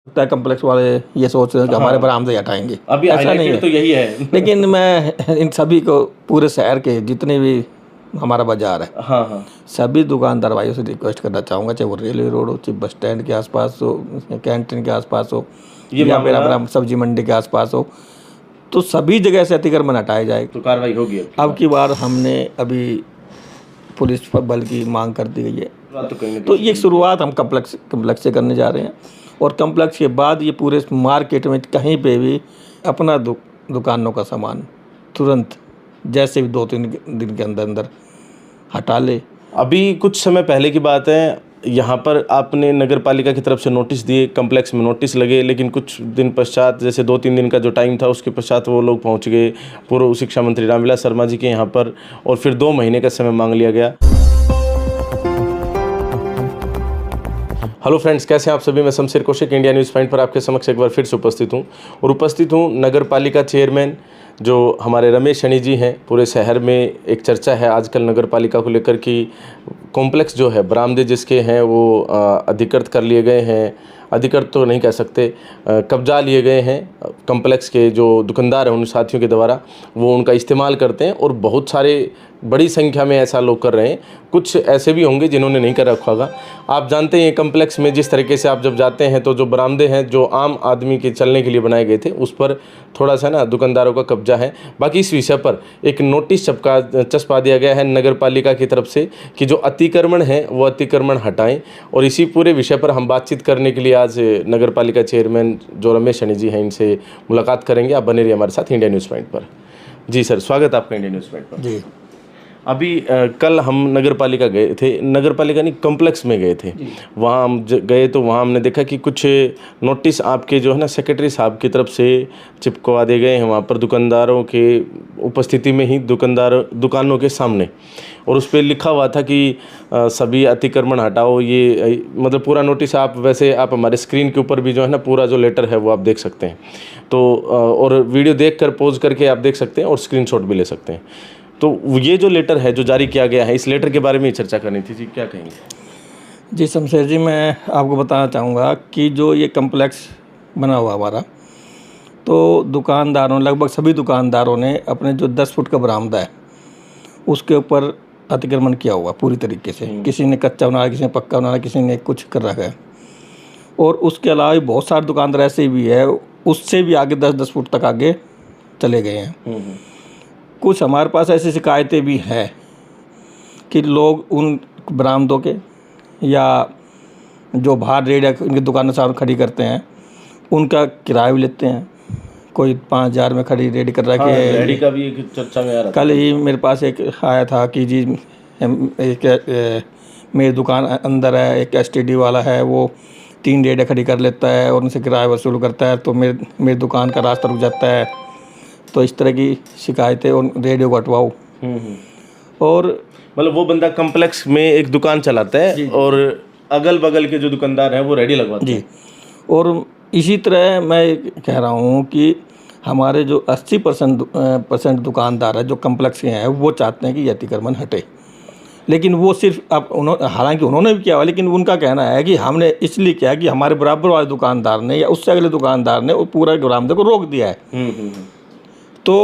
लगता है कम्प्लेक्स वाले ये सोच रहे हैं कि हमारे बरामदे हटाएंगे। अभी ऐसा नहीं हाईलाइटेड है। तो यही है। लेकिन मैं इन सभी को, पूरे शहर के जितने भी हमारा बाजार है, हाँ हाँ। सभी दुकानदार भाइयों से रिक्वेस्ट करना चाहूँगा, चाहे वो रेलवे रोड हो, चाहे बस स्टैंड के आसपास हो, कैंटीन के आसपास हो, ये या फिर मामला हमारा सब्जी मंडी के आसपास हो, तो सभी जगह से अतिक्रमण हटाए जाए। तो कार्रवाई होगी अब की बार हमने अभी पुलिस बल की मांग कर दी गई है। तो कहीं ना तो कहीं ये शुरुआत हम कम्प्लेक्स से करने जा रहे हैं, और कम्प्लेक्स के बाद ये पूरे मार्केट में कहीं पे भी अपना दुकानों का सामान तुरंत जैसे भी 2-3 दिन के अंदर अंदर हटा ले। अभी कुछ समय पहले की बात है, यहाँ पर आपने नगर पालिका की तरफ से नोटिस दिए, कम्प्लेक्स में नोटिस लगे, लेकिन कुछ दिन पश्चात, जैसे 2-3 दिन का जो टाइम था, उसके पश्चात वो लोग पहुँच गए पूर्व शिक्षा मंत्री रामविलास शर्मा जी के यहाँ पर, और फिर 2 महीने का समय मांग लिया गया। हेलो फ्रेंड्स, कैसे हैं आप सभी। मैं Shamsher Kaushik India news point पर आपके समक्ष एक बार फिर से उपस्थित हूं, और उपस्थित हूं नगर पालिका चेयरमैन जो हमारे रमेश शनि जी हैं। पूरे शहर में एक चर्चा है आजकल नगर पालिका को लेकर कि कॉम्प्लेक्स जो है, बरामदे जिसके हैं वो अधिकृत कर लिए गए हैं, अधिकृत तो नहीं कह सकते, कब्जा लिए गए हैं। कॉम्प्लेक्स के जो दुकानदार हैं उन साथियों के द्वारा वो उनका इस्तेमाल करते हैं, और बहुत सारे बड़ी संख्या में ऐसा लोग कर रहे हैं। कुछ ऐसे भी होंगे जिन्होंने नहीं कर रखा होगा। आप जानते हैं कॉम्प्लेक्स में जिस तरीके से आप जब जाते हैं तो जो बरामदे हैं जो आम आदमी के चलने के लिए बनाए गए थे, उस पर थोड़ा सा ना दुकानदारों का कब्जा है। बाकी इस विषय पर एक नोटिस चस्पा दिया गया है नगर पालिका की तरफ से कि जो अतिक्रमण है वो अतिक्रमण हटाएं, और इसी पूरे विषय पर हम बातचीत करने के लिए आज नगर पालिका चेयरमैन जो रमेश शनि जी हैं इनसे मुलाकात करेंगे। आप बने रहिए हमारे साथ इंडिया न्यूज़ पॉइंट पर। जी सर, स्वागत है आपका इंडिया न्यूज़ पॉइंट पर। जी। अभी कल हम नगर पालिका गए थे, नगर पालिका नहीं कॉम्प्लेक्स में गए थे। वहाँ हम गए तो वहाँ हमने देखा कि कुछ नोटिस आपके जो है ना सेक्रेटरी साहब की तरफ से चिपकवा दिए गए हैं वहाँ पर, दुकानदारों के उपस्थिति में ही, दुकानों के सामने, और उस पर लिखा हुआ था कि सभी अतिक्रमण हटाओ। ये मतलब पूरा नोटिस आप वैसे आप हमारे स्क्रीन के ऊपर भी जो है ना पूरा जो लेटर है वो आप देख सकते हैं। तो और वीडियो देख कर पॉज करके आप देख सकते हैं, और स्क्रीनशॉट भी ले सकते हैं। तो ये जो लेटर है जो जारी किया गया है, इस लेटर के बारे में चर्चा करनी थी जी, क्या कहेंगे। जी शमशेर जी, मैं आपको बताना चाहूँगा कि जो ये कम्प्लेक्स बना हुआ हमारा, तो दुकानदारों, लगभग सभी दुकानदारों ने अपने जो 10 फुट का बरामदा है उसके ऊपर अतिक्रमण किया हुआ पूरी तरीके से। किसी ने कच्चा बनाया, किसी ने पक्का बनाया, किसी ने कुछ कर रखा है। और उसके अलावा भी बहुत सारे दुकानदार ऐसे भी है, उससे भी आगे 10-10 फुट तक आगे चले गए हैं। कुछ हमारे पास ऐसी शिकायतें भी हैं कि लोग उन बरामदों के या जो बाहर रेड इनकी दुकानों सामने खड़ी करते हैं उनका किराया भी लेते हैं। कोई 5,000 में खड़ी रेडी कर रहा है। रेडी का भी एक चर्चा में आ रहा था। कल ही मेरे पास एक आया था कि जी मेरी दुकान अंदर है, एक STD वाला है, वो 3 रेडें खड़ी कर लेता है और उनसे किराया वसूल करता है, तो मेरी दुकान का रास्ता रुक जाता है। तो इस तरह की शिकायतें, और रेडियो को हटवाओ। और मतलब वो बंदा कॉम्प्लेक्स में एक दुकान चलाता है और अगल बगल के जो दुकानदार हैं वो रेडी लगवाते हैं। जी। और इसी तरह मैं कह रहा हूँ कि हमारे जो 80% दुकानदार है जो कॉम्प्लेक्स के हैं, वो चाहते हैं कि ये अतिक्रमण हटे। लेकिन वो सिर्फ अब हालांकि उन्होंने भी किया हुआ, लेकिन उनका कहना है कि हमने इसलिए किया कि हमारे बराबर वाले दुकानदार ने या उससे अगले दुकानदार ने वो पूरा बरामदे को रोक दिया है। तो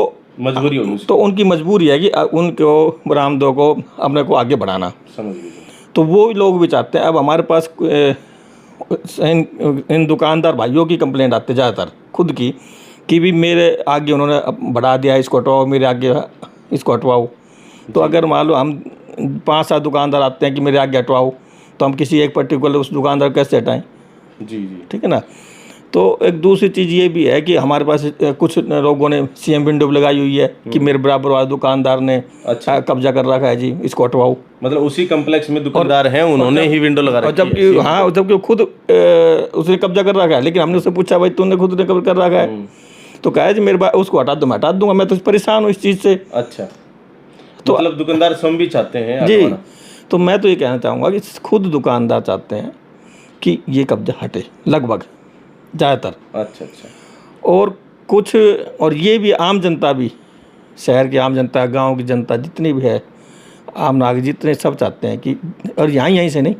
मजबूरी होनी, तो उनकी मजबूरी है कि उनको बरामदों को अपने को आगे बढ़ाना। समझ लीजिए। तो वो लोग भी चाहते हैं। अब हमारे पास इन दुकानदार भाइयों की कंप्लेंट आती है ज़्यादातर खुद की, कि भी मेरे आगे उन्होंने बढ़ा दिया, इसको हटवाओ, मेरे आगे इसको हटवाओ। तो अगर मान लो हम 5-7 दुकानदार आते हैं कि मेरे आगे हटवाओ, तो हम किसी एक पर्टिकुलर उस दुकानदार कैसे हटाएं। जी। ठीक है ना। तो एक दूसरी चीज़ ये भी है कि हमारे पास कुछ लोगों ने CM विंडो भी लगाई हुई है कि मेरे बराबर वाले दुकानदार ने कब्जा कर रखा है जी, इसको हटवाओ। मतलब उसी कॉम्प्लेक्स में दुकानदार हैं, उन्होंने ही विंडो लगा रखी है। जबकि हाँ, जबकि खुद उसने कब्जा कर रखा है, लेकिन हमने उससे पूछा भाई तूने खुद ने कब्जा कर रखा है, तो कहा जी मेरे उसको हटा दो, मैं हटा दूंगा, मैं तो परेशान हूँ इस चीज़ से। अच्छा, तो मतलब दुकानदार स्वयं भी चाहते हैं जी। तो मैं तो ये कहना चाहूँगा कि खुद दुकानदार चाहते हैं कि ये कब्जा हटे, लगभग ज़्यादातर। अच्छा। और कुछ, और ये भी आम जनता भी, शहर की आम जनता, गांव की जनता जितनी भी है, आम नागरिक जितने, सब चाहते हैं कि, और यहीं से नहीं,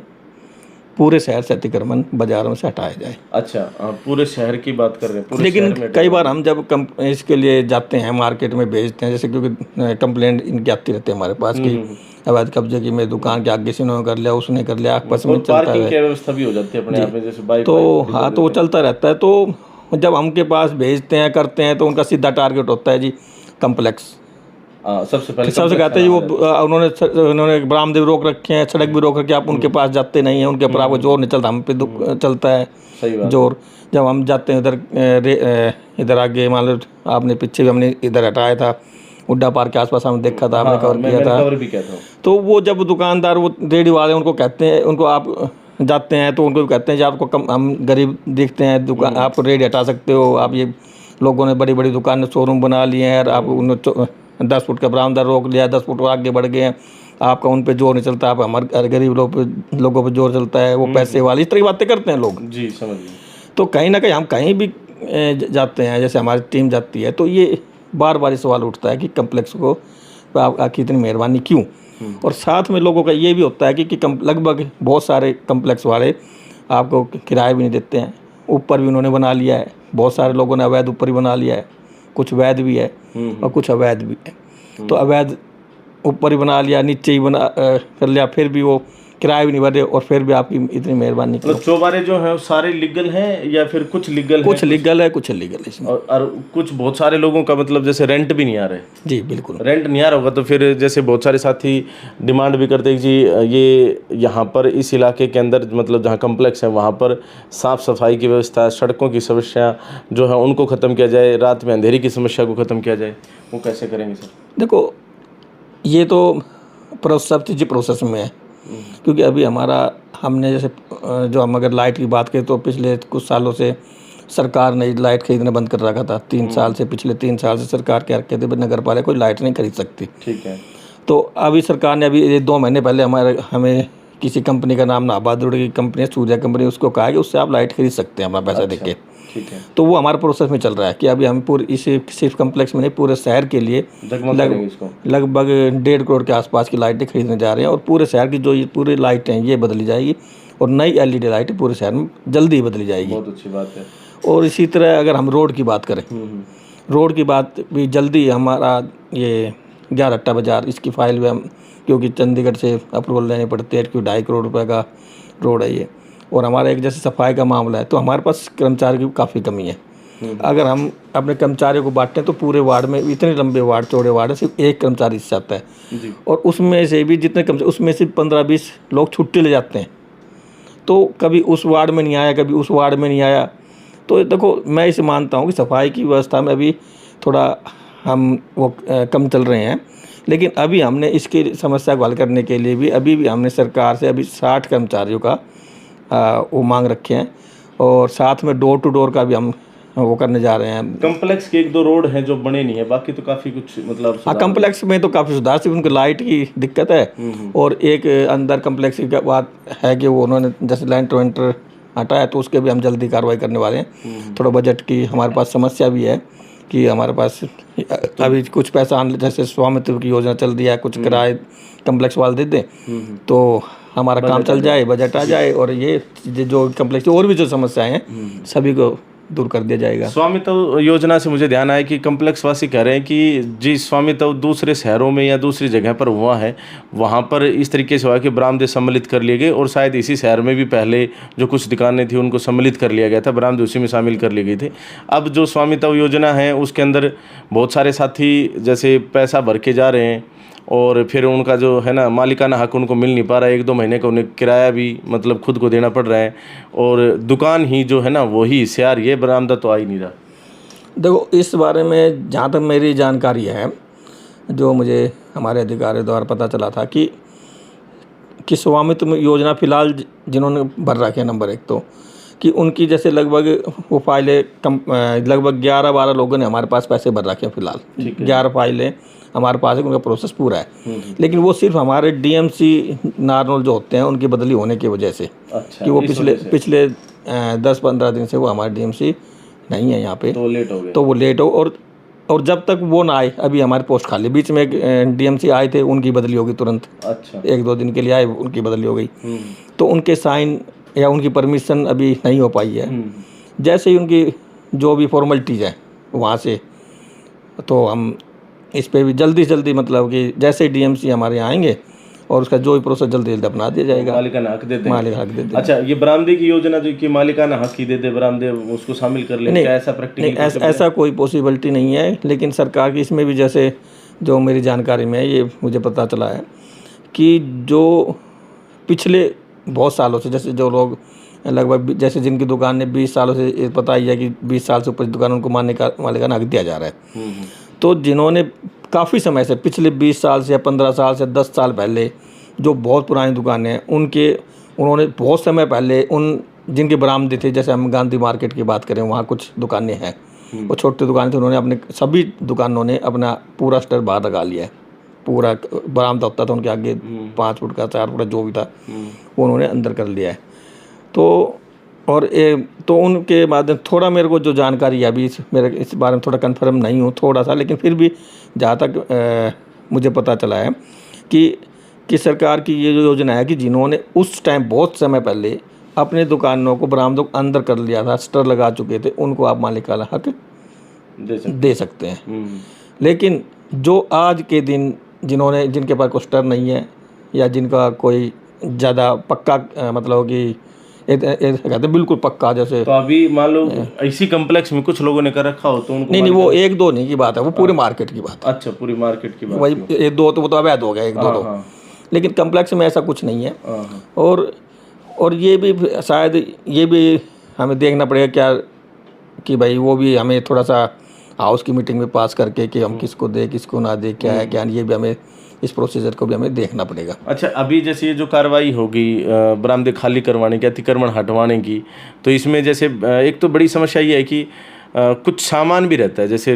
पूरे शहर से अतिक्रमण बाजारों से हटाया जाए। अच्छा, पूरे शहर की बात कर रहे हैं, पूरे लेकिन शहर में कई बार हम जब इसके लिए जाते हैं मार्केट में बेचते हैं, जैसे क्योंकि कंप्लेंट इनकी आती रहती है हमारे पास कि अवैध कब्जे की मेरी दुकान के आगे से उन्होंने कर लिया, उसने कर लिया, आपस में चलता पार्किंग है। की व्यवस्था भी हो जाती है अपने आप में, जैसे बाइक तो हाँ, तो वो चलता रहता है। तो जब हमके पास भेजते हैं करते हैं तो उनका सीधा टारगेट होता है जी कम्प्लेक्स। सबसे पहले सबसे कहते हैं जी वो उन्होंने बरामदे भी रोक रखे हैं, सड़क भी रोक रखे हैं, आप उनके पास जाते नहीं हैं, उनके ऊपर आपको जोर नहीं चलता, हम पे चलता है सही बात जोर। जब हम जाते हैं इधर आगे, मान लो आपने पीछे भी हमने इधर हटाया था, हुड्डा पार्क के आसपास हमने देखा था, हमने कवर किया था। कवर भी किया था। तो वो जब दुकानदार वो रेडी वाले उनको कहते हैं, उनको आप जाते हैं तो उनको भी कहते हैं जी आपको कम, हम गरीब देखते हैं, दुकान आप रेडी हटा सकते हो, आप ये लोगों ने बड़ी बड़ी दुकान शोरूम बना लिए हैं और आप उन्होंने 10 फुट का बरामदा रोक लिया, 10 फुट आगे बढ़ गए हैं, आपका उन पे जोर नहीं चलता, आप हमारे गरीब लोगों पे जोर चलता है, वो पैसे वाली, इस तरह की बातें करते हैं लोग जी, समझ गए। तो कहीं ना कहीं हम कहीं भी जाते हैं, जैसे हमारी टीम जाती है, तो ये बार बार सवाल उठता है कि कम्प्लेक्स को आपकी इतनी मेहरबानी क्यों। और साथ में लोगों का ये भी होता है कि लगभग बहुत सारे कम्प्लेक्स वाले आपको किराया भी नहीं देते हैं, ऊपर भी उन्होंने बना लिया है, बहुत सारे लोगों ने अवैध ऊपर ही बना लिया है, कुछ वैध भी है और कुछ अवैध भी है। तो अवैध ऊपर ही बना लिया, नीचे ही बना कर लिया, फिर भी वो किराया भी नहीं भरे और फिर भी आपकी इतनी मेहरबानी। मतलब चौबारे जो है सारे लीगल हैं या फिर कुछ लीगल कुछ लीगल है, कुछ इलीगल है इसमें। और कुछ बहुत सारे लोगों का मतलब जैसे रेंट भी नहीं आ रहे। जी बिल्कुल, रेंट नहीं आ रहा होगा तो फिर जैसे बहुत सारे साथी डिमांड भी करते हैं कि जी ये यहाँ पर इस इलाके के अंदर मतलब जहाँ कम्प्लेक्स है वहाँ पर साफ़ सफाई की व्यवस्था, सड़कों की समस्या जो है उनको ख़त्म किया जाए, रात में अंधेरी की समस्या को ख़त्म किया जाए। वो कैसे करेंगे सर? देखो ये तो सब चीज़ें प्रोसेस में है, क्योंकि अभी हमने जैसे जो हम अगर लाइट की बात करें तो पिछले कुछ सालों से सरकार ने लाइट खरीदना बंद कर रखा था। 3 साल से, पिछले 3 साल से सरकार कह रखे थे नगर पालिका कोई लाइट नहीं खरीद सकती। ठीक है। तो अभी सरकार ने अभी 2 महीने पहले हमें किसी कंपनी का नाम नाबादुड़ की कंपनी है, सूर्या कंपनी, उसको कहा कि उससे आप लाइट खरीद सकते हैं अपना पैसा देके। ठीक है। तो वो हमारे प्रोसेस में चल रहा है कि अभी हम पूरे इस सिर्फ कम्प्लेक्स में नहीं, पूरे शहर के लिए लगभग 1.5 करोड़ के आसपास की लाइटें खरीदने जा रहे हैं। और पूरे शहर की जो ये पूरी लाइटें हैं ये बदली जाएगी और नई LED लाइटें पूरे शहर में जल्दी ही बदली जाएगी। बहुत अच्छी बात है। और इसी तरह अगर हम रोड की बात करें, रोड की बात भी जल्दी हमारा ये 11 बाजार, इसकी फाइल में हम, क्योंकि चंडीगढ़ से अप्रूवल लेनी पड़ती है, क्योंकि 2.5 करोड़ रुपए का रोड है ये, और हमारा एक जैसे सफाई का मामला है, तो हमारे पास कर्मचारी की काफ़ी कमी है। अगर हम अपने कर्मचारियों को बांटते हैं तो पूरे वार्ड में, इतने लंबे वार्ड, चौड़े वार्ड है, सिर्फ एक कर्मचारी इससे आता है जी। और उसमें से भी जितने कर्मचारी, उसमें से 15-20 लोग छुट्टी ले जाते हैं, तो कभी उस वार्ड में नहीं आया, कभी उस वार्ड में नहीं आया। तो देखो मैं इसे मानता हूँ कि सफाई की व्यवस्था में अभी थोड़ा हम वो कम चल रहे हैं, लेकिन अभी हमने इसकी समस्या को हल करने के लिए भी अभी भी हमने सरकार से अभी 60 कर्मचारियों का वो मांग रखे हैं, और साथ में डोर टू डोर का भी हम वो करने जा रहे हैं। कम्प्लेक्स के 1-2 रोड हैं जो बने नहीं है, बाकी तो काफ़ी कुछ मतलब हाँ, कम्प्लेक्स में तो काफ़ी सुधार, सिर्फ उनकी लाइट की दिक्कत है। और एक अंदर कम्प्लेक्स की बात है कि वो उन्होंने जैसे लैंड वेंटर हटाया, तो उसके भी हम जल्दी कार्रवाई करने वाले हैं। थोड़ा बजट की हमारे पास समस्या भी है कि हमारे पास अभी कुछ पैसा आने, जैसे स्वामित्व की योजना चल रही है, कुछ किराए कम्प्लेक्स वाले दे दें तो हमारा काम चल जाए, बजट आ जाए, और ये जो कम्प्लेक्स और भी जो समस्याएं हैं सभी को दूर कर दिया जाएगा। स्वामित्व योजना से मुझे ध्यान आया कि कम्प्लेक्स वासी कह रहे हैं कि जी स्वामित्व दूसरे शहरों में या दूसरी जगह पर हुआ है, वहाँ पर इस तरीके से हुआ कि बरामदे सम्मिलित कर लिए गए, और शायद इसी शहर में भी पहले जो कुछ दुकानें थी उनको सम्मिलित कर लिया गया था, बरामदे उसी में शामिल कर लिए गए थे। अब जो स्वामित्व योजना है उसके अंदर बहुत सारे साथी जैसे पैसा भर के जा रहे हैं और फिर उनका जो है ना मालिकाना हक उनको मिल नहीं पा रहा है, 1-2 महीने का उन्हें किराया भी मतलब खुद को देना पड़ रहा है, और दुकान ही जो है ना वही हिस्सेदार, ये बरामदा तो आ ही नहीं रहा। देखो इस बारे में जहाँ तक मेरी जानकारी है, जो मुझे हमारे अधिकारियों द्वारा पता चला था कि स्वामित्व योजना फ़िलहाल जिन्होंने भर रखे हैं, नंबर 1 तो कि उनकी जैसे लगभग वो फाइलें लगभग 11-12 लोगों ने हमारे पास पैसे भर रखे हैं फ़िलहाल। 11 फाइलें हमारे पास है, उनका प्रोसेस पूरा है। लेकिन वो सिर्फ हमारे DMC नारनौल जो होते हैं उनकी बदली होने की वजह से। अच्छा, कि वो पिछले 10-15 दिन से वो हमारे DMC नहीं है यहाँ पे, तो लेट हो गए, तो वो लेट हो। और जब तक वो ना आए, अभी हमारे पोस्ट खाली, बीच में एक DMC आए थे, उनकी बदली होगी तुरंत। अच्छा, 1-2 दिन के लिए आए, उनकी बदली हो गई, तो उनके साइन या उनकी परमिशन अभी नहीं हो पाई है। जैसे ही उनकी जो भी फॉर्मेलिटीज़ है वहाँ से, तो हम इस पे भी जल्दी से जल्दी, मतलब कि जैसे ही डीएमसी हमारे यहाँ आएंगे और उसका जो भी प्रोसेस जल्दी जल्दी अपना दिया जाएगा। मालिकाना हक देते हैं। मालिक हक देते हैं। अच्छा, ये बरामदे की योजना जो कि मालिकाना हक ही दे दे, बरामदे उसको शामिल कर ले, क्या ऐसा नहीं, प्रैक्टिकल ऐसा कोई पॉसिबिलिटी नहीं है। लेकिन सरकार की इसमें भी, जैसे जो मेरी जानकारी में है, ये मुझे पता चला है कि जो पिछले बहुत सालों से, जैसे जो लोग लगभग, जैसे जिनकी दुकान ने 20 सालों से, ये पता ही है कि 20 साल से ऊपर दुकान, उनको मालिकाना हक दिया जा रहा है। तो जिन्होंने काफ़ी समय से, पिछले 20 साल से या 15 साल से 10 साल पहले जो बहुत पुरानी दुकानें हैं, उन्होंने बहुत समय पहले जिनके बरामदे थे, जैसे हम गांधी मार्केट की बात करें, वहाँ कुछ दुकानें हैं, वो छोटी दुकानें थी, उन्होंने अपने सभी दुकानों ने अपना पूरा स्टर बाहर लगा लिया है। पूरा बरामदा होता था उनके आगे 5 फुट का, 4 फुट का, जो भी था वो उन्होंने अंदर कर लिया है। तो उनके माध्यम, थोड़ा मेरे को जो जानकारी है अभी, मेरे इस बारे में थोड़ा कंफर्म नहीं हूँ थोड़ा सा, लेकिन फिर भी जहाँ तक मुझे पता चला है कि सरकार की ये जो योजना है कि जिन्होंने उस टाइम बहुत समय पहले अपने दुकानों को बरामदों को अंदर कर लिया था, स्टर लगा चुके थे, उनको आप मालिकाना हक दे सकते हैं। लेकिन जो आज के दिन जिनके पास कोई स्टर नहीं है, या जिनका कोई ज़्यादा पक्का, मतलब कि कहते हैं बिल्कुल पक्का, जैसे, तो अभी मान लो इसी कम्प्लेक्स में कुछ लोगों ने कर रखा हो तो उनको नहीं, वो 1-2 नहीं की बात है, वो पूरे मार्केट की बात है। अच्छा, पूरी मार्केट की बात। वही 1-2 तो वो तो अवैध हो गया, 1-2 तो, लेकिन कम्प्लेक्स में ऐसा कुछ नहीं है। और ये भी शायद, ये भी हमें देखना पड़ेगा क्या, कि भाई वो भी हमें थोड़ा सा हाउस की मीटिंग में पास करके कि हम किसको दे, किसको ना दे, क्या है क्या नहीं, ये भी हमें, इस प्रोसीजर को भी हमें देखना पड़ेगा। अच्छा, अभी जैसे ये जो कार्रवाई होगी बरामदे खाली करवाने की, अतिक्रमण हटवाने की, तो इसमें जैसे एक तो बड़ी समस्या ये है कि कुछ सामान भी रहता है, जैसे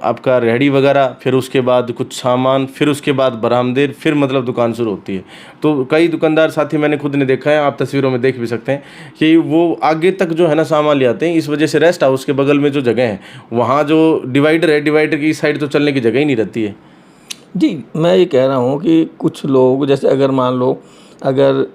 आपका रेहड़ी वगैरह, फिर उसके बाद कुछ सामान, फिर उसके बाद बरामदे, फिर मतलब दुकान शुरू होती है। तो कई दुकानदार साथी मैंने खुद ने देखा है, आप तस्वीरों में देख भी सकते हैं कि वो आगे तक जो है ना सामान ले आते हैं। इस वजह से रेस्ट हाउस के बगल में जो जगह है, वहाँ जो डिवाइडर है, डिवाइडर की साइड तो चलने की जगह ही नहीं रहती है। जी, मैं ये कह रहा हूँ कि कुछ लोग, जैसे अगर मान लो, अगर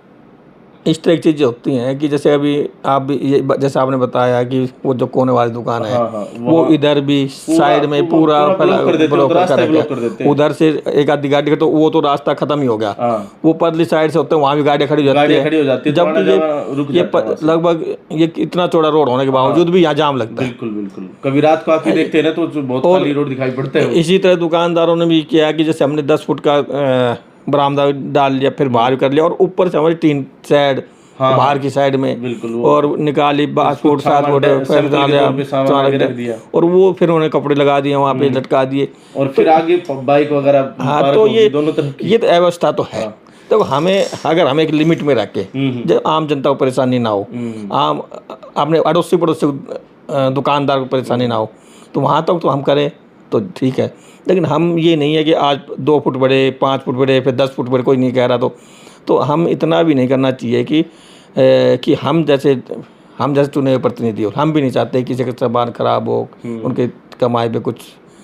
इस तरह की चीज़ें होती हैं कि जैसे अभी आप भी ये जैसे आपने बताया कि वो जो कोने वाली दुकान है, वो इधर भी साइड में पूरा ब्लॉक कर देते, उधर से एक आधी गाड़ी, तो वो तो रास्ता खत्म ही हो गया। वो परली साइड से होते हैं, वहाँ भी गाड़ियाँ खड़ी हो जाती है, जबकि ये लगभग ये इतना चौड़ा रोड होने के बावजूद भी यहाँ जाम लगता है। बिल्कुल बिल्कुल, कभी रात को आके देखते हैं ना तो बहुत खाली रोड दिखाई पड़ता है। इसी तरह दुकानदारों ने भी किया कि जैसे हमने 10 फुट का बरामदा डाल लिया, फिर बाहर कर लिया, और ऊपर से हमारी 3 साइड, बाहर की साइड में, और निकाली 5 फुट 7 फुट, फिर रख दिया, और वो फिर उन्होंने कपड़े लगा दिए, वहाँ पे लटका दिए, और फिर आगे बाइक वगैरह। हाँ, तो ये दोनों तरफ ये तो अव्यवस्था तो है। तो अगर हमें एक लिमिट में रख के, जब आम जनता को परेशानी ना हो, आम अपने अड़ोसी पड़ोसी दुकानदार को परेशानी ना हो, तो वहाँ तक तो हम करें तो ठीक है। लेकिन हम ये नहीं है कि आज 2 फुट बड़े, 5 फुट बड़े, फिर 10 फुट बड़े, कोई नहीं कह रहा, तो हम इतना भी नहीं करना चाहिए कि हम जैसे चुने हुए प्रतिनिधि हो, हम भी नहीं चाहते किसी का सामान खराब हो, उनके कमाई पे कुछ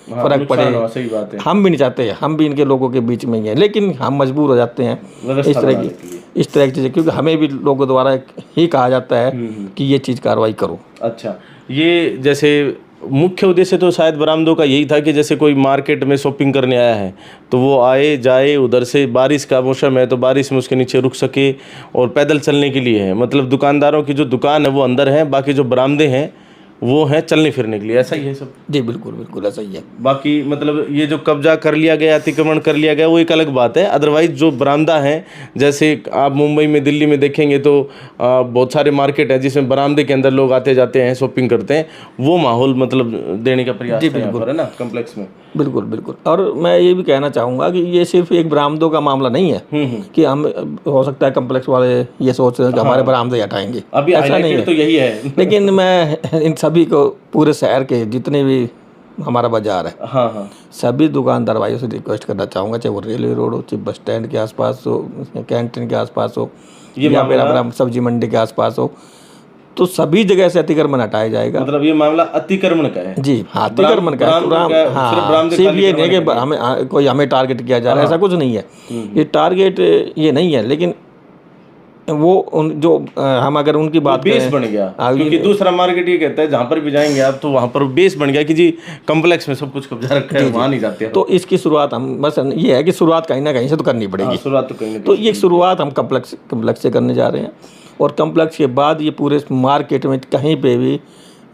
फर्क पड़े। सही बात है, हम भी नहीं चाहते, हम भी इनके लोगों के बीच में ही हैं, लेकिन हम मजबूर हो जाते हैं इस तरह की चीज़ें, क्योंकि हमें भी लोगों द्वारा ही कहा जाता है कि ये चीज़ कार्रवाई करो। अच्छा, ये जैसे मुख्य उद्देश्य तो शायद बरामदों का यही था कि जैसे कोई मार्केट में शॉपिंग करने आया है तो वो आए जाए, उधर से बारिश का मौसम है तो बारिश में उसके नीचे रुक सके, और पैदल चलने के लिए है। मतलब दुकानदारों की जो दुकान है वो अंदर है, बाकी जो बरामदे हैं वो हैं चलने फिरने के लिए। ऐसा ही है सब? जी बिल्कुल बिल्कुल ऐसा ही है। बाकी मतलब ये जो कब्जा कर लिया गया, अतिक्रमण कर लिया गया, वो एक अलग बात है। अदरवाइज जो बरामदा है, जैसे आप मुंबई में, दिल्ली में देखेंगे तो बहुत सारे मार्केट हैं जिसमें बरामदे के अंदर लोग आते जाते हैं, शॉपिंग करते हैं, वो माहौल मतलब देने का प्रयास है ना कम्प्लेक्स में। बिल्कुल बिल्कुल। और मैं ये भी कहना चाहूँगा कि ये सिर्फ एक बरामदों का मामला नहीं है कि हम, हो सकता है कम्प्लेक्स वाले ये सोच रहे हैं कि हमारे बरामदे हटाएंगे, अभी ऐसा नहीं है, तो यही है। लेकिन मैं इन सभी को, पूरे शहर के जितने भी हमारा बाजार है, सभी दुकानदार भाइयों से रिक्वेस्ट करना चाहूँगा, चाहे वो रेलवे रोड हो, चाहे बस स्टैंड के आसपास हो, कैंटीन के आसपास हो, या फिर अपना सब्जी मंडी के आसपास हो, तो सभी जगह से अतिक्रमण हटाया जाएगा। मतलब ये मामला अतिक्रमण का है? जी हाँ, अतिक्रमण का है। हाँ, सिर्फ ये नहीं कि हमें टारगेट किया जा रहा है, ऐसा कुछ नहीं है। ये टारगेट ये नहीं है, लेकिन वो उन जो हम अगर उनकी बात बेस करें, बन गया, हाँ, क्योंकि दूसरा मार्केट ये कहता है जहाँ पर भी जाएंगे आप तो वहाँ पर बेस बन गया कि जी कम्प्लेक्स में सब कुछ कब्जा रखा है, वहाँ नहीं जाते हम। तो इसकी शुरुआत हम बस ये है कि शुरुआत कहीं ना कहीं से तो करनी हाँ, पड़ेगी। शुरुआत तो कहीं ना तो कहीं ये शुरुआत हम कम्प्लेक्स से करने जा रहे हैं, और कम्प्लेक्स के बाद ये पूरे मार्केट में कहीं पे भी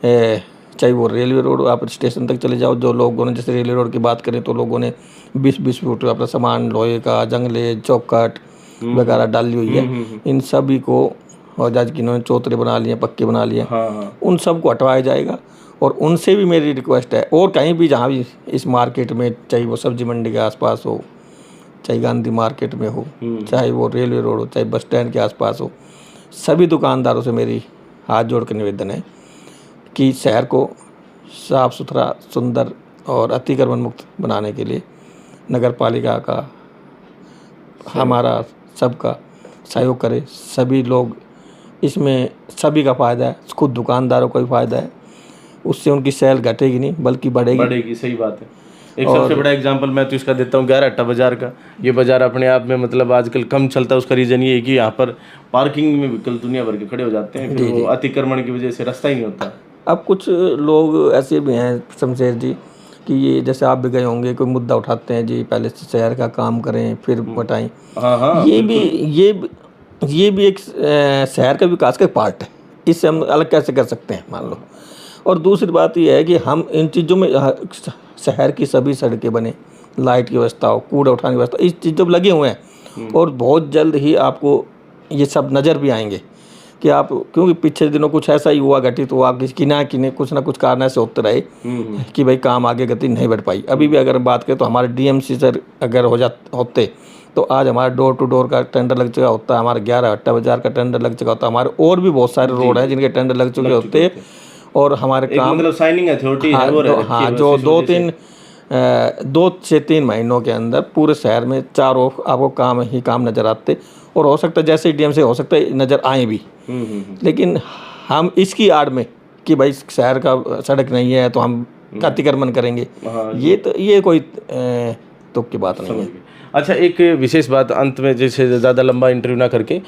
चाहे वो रेलवे रोड आप स्टेशन तक चले जाओ, जो लोगों ने जैसे रेलवे रोड की बात करें तो लोगों ने 20-20 फुट अपना सामान लोहे का, जंगले, चौखट वगैरह डाली हुई है, इन सभी को, और जज जिन्होंने चौतरे बना लिए, पक्के बना लिए, हाँ, उन सब को हटवाया जाएगा। और उनसे भी मेरी रिक्वेस्ट है, और कहीं भी जहाँ भी इस मार्केट में, चाहे वो सब्जी मंडी के आसपास हो, चाहे गांधी मार्केट में हो, चाहे वो रेलवे रोड हो, चाहे बस स्टैंड के आसपास हो, सभी दुकानदारों से मेरी हाथ जोड़ कर निवेदन है कि शहर को साफ़ सुथरा, सुंदर और अतिक्रमण मुक्त बनाने के लिए नगर पालिका का, हमारा सबका सहयोग करे। सभी लोग इसमें, सभी का फ़ायदा है, खुद दुकानदारों का भी फ़ायदा है, उससे उनकी सेल घटेगी नहीं बल्कि बढ़ेगी। सही बात है। एक सबसे बड़ा एग्जांपल मैं तो इसका देता हूँ 11 बाजार का। ये बाजार अपने आप में मतलब आजकल कम चलता है, उसका रीज़न ये है कि यहाँ पर पार्किंग में व्हीकल दुनिया भर के खड़े हो जाते हैं, फिर वो अतिक्रमण की वजह से रास्ता ही नहीं होता। अब कुछ लोग ऐसे भी हैं शमशेर जी कि ये जैसे आप भी गए होंगे, कोई मुद्दा उठाते हैं जी, पहले से शहर का काम करें फिर बताएं। हाँ, ये भी एक शहर का विकास का पार्ट है, इससे हम अलग कैसे कर सकते हैं, मान लो। और दूसरी बात ये है कि हम इन चीज़ों में, शहर की सभी सड़कें बने, लाइट की व्यवस्था हो, कूड़ा उठाने की व्यवस्था, इस चीज़ों पर लगे हुए हैं, और बहुत जल्द ही आपको ये सब नज़र भी आएंगे कि आप, क्योंकि पिछले दिनों कुछ ऐसा ही हुआ घटित हुआ कि कुछ ना कुछ कारण ऐसे होते रहे कि भाई काम आगे गति नहीं बढ़ पाई। अभी भी अगर बात करें तो हमारे डीएमसी सर अगर होते तो आज हमारा डोर टू डोर का टेंडर लग चुका होता, हमारा 11 बाजार का टेंडर लग चुका होता, हमारे और भी बहुत सारे रोड हैं जिनके टेंडर लग चुके होते, और हमारे काम, मतलब साइनिंग अथॉरिटी है वो रह रखी है, जो 2 से 3 महीनों के अंदर पूरे शहर में चारों आपको काम नज़र आते, और हो सकता है जैसे डीएम से हो सकता है नज़र आए भी। लेकिन हम इसकी आड़ में कि भाई शहर का सड़क नहीं है तो हम अतिक्रमण करेंगे, ये कोई तुक की बात नहीं है। अच्छा, एक विशेष बात अंत में, जैसे ज़्यादा लंबा इंटरव्यू ना करके,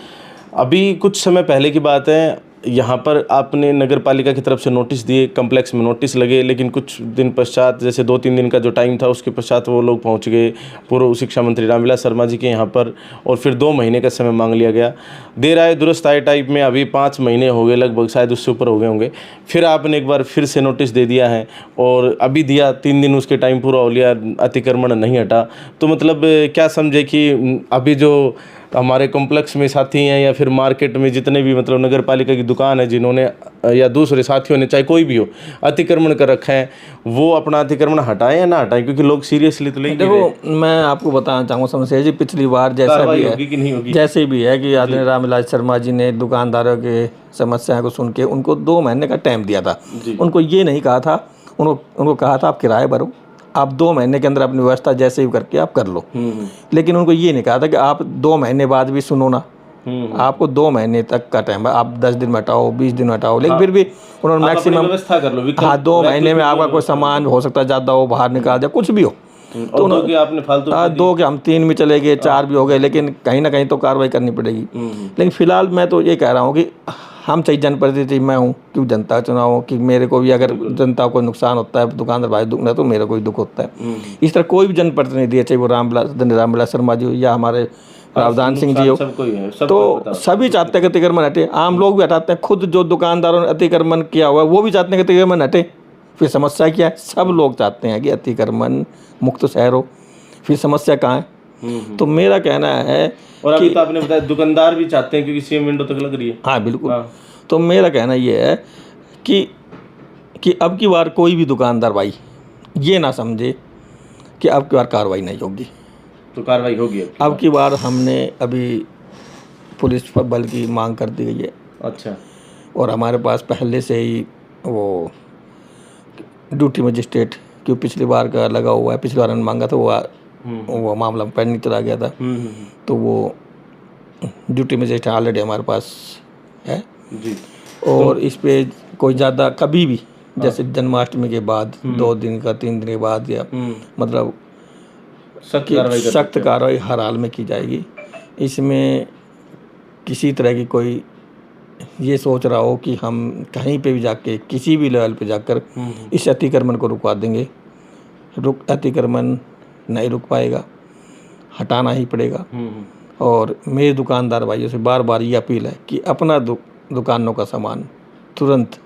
अभी कुछ समय पहले की बात है, यहाँ पर आपने नगर पालिका की तरफ से नोटिस दिए, कम्प्लेक्स में नोटिस लगे, लेकिन कुछ दिन पश्चात, जैसे 2-3 दिन का जो टाइम था उसके पश्चात वो लोग पहुँच गए पूर्व शिक्षा मंत्री रामविलास शर्मा जी के यहाँ पर, और फिर 2 महीने का समय मांग लिया गया। देर आए दुरुस्त आए टाइप में अभी 5 महीने हो गए लगभग, शायद उससे ऊपर हो गए होंगे, फिर आपने एक बार फिर से नोटिस दे दिया है, और अभी दिया 3 दिन उसके टाइम पूरा हो लिया, अतिक्रमण नहीं हटा। तो मतलब क्या समझे कि अभी जो हमारे कॉम्प्लेक्स में साथी हैं या फिर मार्केट में जितने भी मतलब नगर पालिका की दुकान है जिन्होंने या दूसरे साथियों ने, चाहे कोई भी हो, अतिक्रमण कर रखा है, वो अपना अतिक्रमण हटाएं या ना हटाएं, क्योंकि लोग सीरियसली तो लेंगे। देखो, मैं आपको बताना चाहूँगा शमशेर जी, पिछली बार जैसा भी है कि नहीं होगी, जैसे भी है कि आदरणीय रामविलास शर्मा जी ने दुकानदारों के समस्याओं को सुन के उनको 2 महीने का टाइम दिया था। उनको ये नहीं कहा था, उनको कहा था आप किराए भरो, आप 2 महीने के अंदर अपनी व्यवस्था जैसे भी करके आप कर लो। लेकिन उनको ये नहीं कहा था कि आप 2 महीने बाद भी सुनो ना, आपको 2 महीने तक का टाइम है, आप 10 दिन में हटाओ, 20 दिन में हटाओ, लेकिन फिर भी उन्होंने मैक्सिमम व्यवस्था कर लो। हाँ, 2 महीने में आपका कोई सामान हो सकता है ज़्यादा हो, बाहर निकाल जाए, कुछ भी हो, तो उन्होंने आपने फालतू 2 के हम 3 में चले गए, 4 भी हो गए, लेकिन कहीं ना कहीं तो कार्रवाई करनी पड़ेगी। लेकिन फिलहाल मैं तो ये कह रहा हूँ कि हम सही जनप्रतिनिधि मैं हूँ, क्यों जनता का चुनाव हो, कि मेरे को भी अगर जनता को नुकसान होता है, दुकानदार भाई दुख ना, तो मेरे को भी दुख होता है। इस तरह कोई भी जनप्रतिनिधि है, चाहे वो रामविलास शर्मा जी हो या हमारे रावदान सिंह जी हो, तो सभी चाहते हैं कि अतिक्रमण हटे। आम लोग भी हटाते हैं, खुद जो दुकानदारों ने अतिक्रमण किया हुआ है वो भी चाहते हैं कि अतिक्रमण हटे। फिर समस्या क्या है? सब लोग चाहते हैं कि अतिक्रमण मुक्त शहर हो, फिर समस्या कहाँ है? तो मेरा कहना है, और अभी तो आपने बताया दुकानदार भी चाहते हैं क्योंकि सीएम विंडो तक लग रही है। हाँ बिल्कुल। तो मेरा कहना ये है कि अब की बार कोई भी दुकानदार भाई ये ना समझे कि अब की बार कार्रवाई नहीं होगी। तो कार्रवाई होगी अब की बार हमने अभी पुलिस बल की मांग कर दी गई है। अच्छा। और हमारे पास पहले से ही वो ड्यूटी मजिस्ट्रेट, क्यों पिछली बार का लगा हुआ है, पिछली बार हमने मांगा था, वो मामला पेंडिंग चला गया था, तो वो ड्यूटी मजिस्ट्रेट ऑलरेडी हमारे पास है जी। और इस पे कोई ज़्यादा कभी भी, जैसे जन्माष्टमी के बाद 2 दिन का 3 दिन के बाद, या मतलब सख्त कार्रवाई हर हाल में की जाएगी। इसमें किसी तरह की कोई ये सोच रहा हो कि हम कहीं पे भी जाके किसी भी लेवल पे जाकर इस अतिक्रमण को रुकवा देंगे, अतिक्रमण नहीं रुक पाएगा, हटाना ही पड़ेगा। और मेरे दुकानदार भाइयों से बार बार ये अपील है कि अपना दुकानों का सामान तुरंत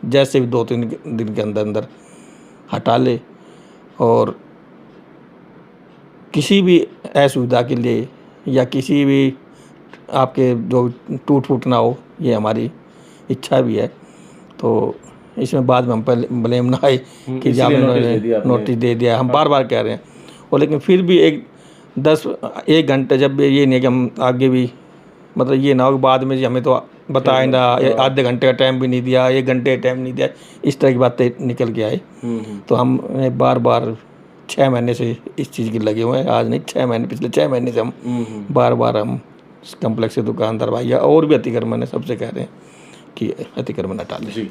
जैसे भी 2-3 दिन के अंदर अंदर हटा ले, और किसी भी असुविधा के लिए या किसी भी आपके जो टूट फूट ना हो, ये हमारी इच्छा भी है। तो इसमें बाद में हम पर ब्लेम ना आए कि आपने नोटिस दे दिया, हम बार बार कह रहे हैं। और लेकिन फिर भी एक घंटे जब ये नहीं है कि हम आगे भी मतलब ये ना हो कि बाद में जी हमें तो बताया ना, आधे घंटे का टाइम भी नहीं दिया, 1 घंटे का टाइम नहीं दिया, इस तरह की बातें निकल के आए। तो हम बार बार 6 महीने से इस चीज़ की लगे हुए हैं, आज नहीं 6 महीने, पिछले 6 महीने से हम बार बार हम कम्प्लेक्स के दुकानदार भाई और भी अतिक्रमण है सबसे कह रहे हैं कि अतिक्रमण हटा लें। जी,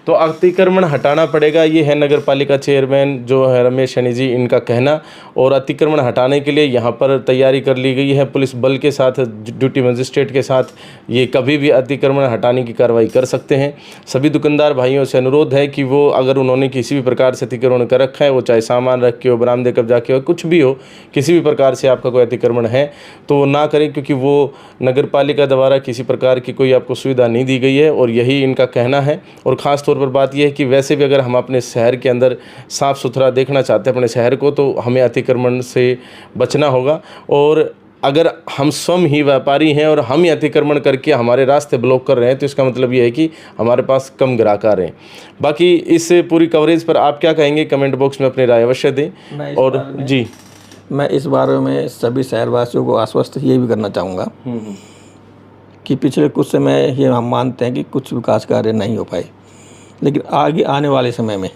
तो अतिक्रमण हटाना पड़ेगा, ये है नगर पालिका चेयरमैन जो है रमेश सैनी जी, इनका कहना। और अतिक्रमण हटाने के लिए यहाँ पर तैयारी कर ली गई है पुलिस बल के साथ, ड्यूटी मजिस्ट्रेट के साथ। ये कभी भी अतिक्रमण हटाने की कार्रवाई कर सकते हैं। सभी दुकानदार भाइयों से अनुरोध है कि वो अगर उन्होंने किसी भी प्रकार से अतिक्रमण कर रखा है, वो चाहे सामान रख के हो, बरामदे कब्जा के हो, कुछ भी हो, किसी भी प्रकार से आपका कोई अतिक्रमण है तो वो ना करें, क्योंकि वो नगर पालिका द्वारा किसी प्रकार की कोई आपको सुविधा नहीं दी गई है और यही इनका कहना है। और ख़ास तौर पर बात यह है कि वैसे भी अगर हम अपने शहर के अंदर साफ़ सुथरा देखना चाहते हैं अपने शहर को, तो हमें अतिक्रमण से बचना होगा। और अगर हम स्वयं ही व्यापारी हैं और हम ही अतिक्रमण करके हमारे रास्ते ब्लॉक कर रहे हैं, तो इसका मतलब ये है कि हमारे पास कम ग्राहक आ रहे हैं। बाकी इस पूरी कवरेज पर आप क्या कहेंगे, कमेंट बॉक्स में अपनी राय अवश्य दें। और जी, मैं इस बारे में सभी शहरवासियों को आश्वस्त ये भी करना चाहूँगा कि पिछले कुछ समय ये हम मानते हैं कि कुछ विकास कार्य नहीं हो पाए, लेकिन आगे आने वाले समय में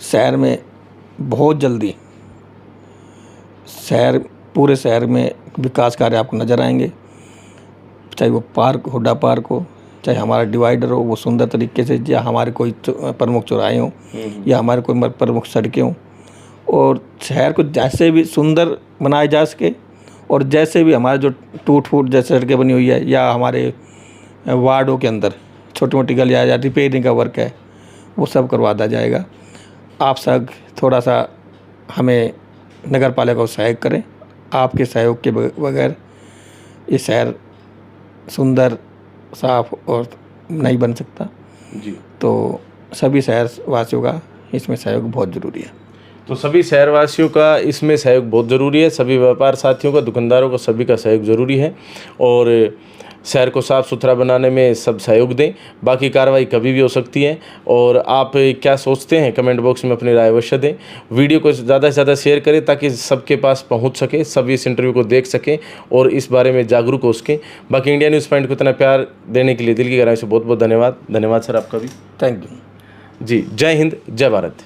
शहर में बहुत जल्दी पूरे शहर में विकास कार्य आपको नज़र आएंगे। चाहे वो पार्क, हुड्डा पार्क हो, चाहे हमारा डिवाइडर हो वो सुंदर तरीके से, या हमारे कोई प्रमुख चौराहे हों, या हमारे कोई प्रमुख सड़कें हों, और शहर को जैसे भी सुंदर बनाया जा सके। और जैसे भी हमारे जो टूट फूट जैसे सड़कें बनी हुई है, या हमारे वार्डों के अंदर छोटी मोटी गलियाँ या रिपेयरिंग का वर्क है, वो सब करवा दिया जाएगा। आप सब थोड़ा सा हमें नगर पालिका को सहयोग करें। आपके सहयोग के बगैर ये शहर सुंदर, साफ और नहीं बन सकता। जी, तो सभी शहरवासियों का इसमें सहयोग बहुत ज़रूरी है। तो सभी शहरवासियों का इसमें सहयोग बहुत ज़रूरी है, सभी व्यापार साथियों का, दुकानदारों का, सभी का सहयोग ज़रूरी है। और शहर को साफ़ सुथरा बनाने में सब सहयोग दें। बाकी कार्रवाई कभी भी हो सकती है। और आप क्या सोचते हैं कमेंट बॉक्स में अपनी राय अवश्य दें। वीडियो को ज़्यादा से ज़्यादा शेयर करें ताकि सबके पास पहुंच सके, सभी इस इंटरव्यू को देख सकें और इस बारे में जागरूक हो सकें। बाकी इंडिया न्यूज़ पॉइंट को इतना प्यार देने के लिए दिल की गहराई से बहुत बहुत धन्यवाद। धन्यवाद सर आपका भी। Thank you. जी, जय हिंद, जय भारत।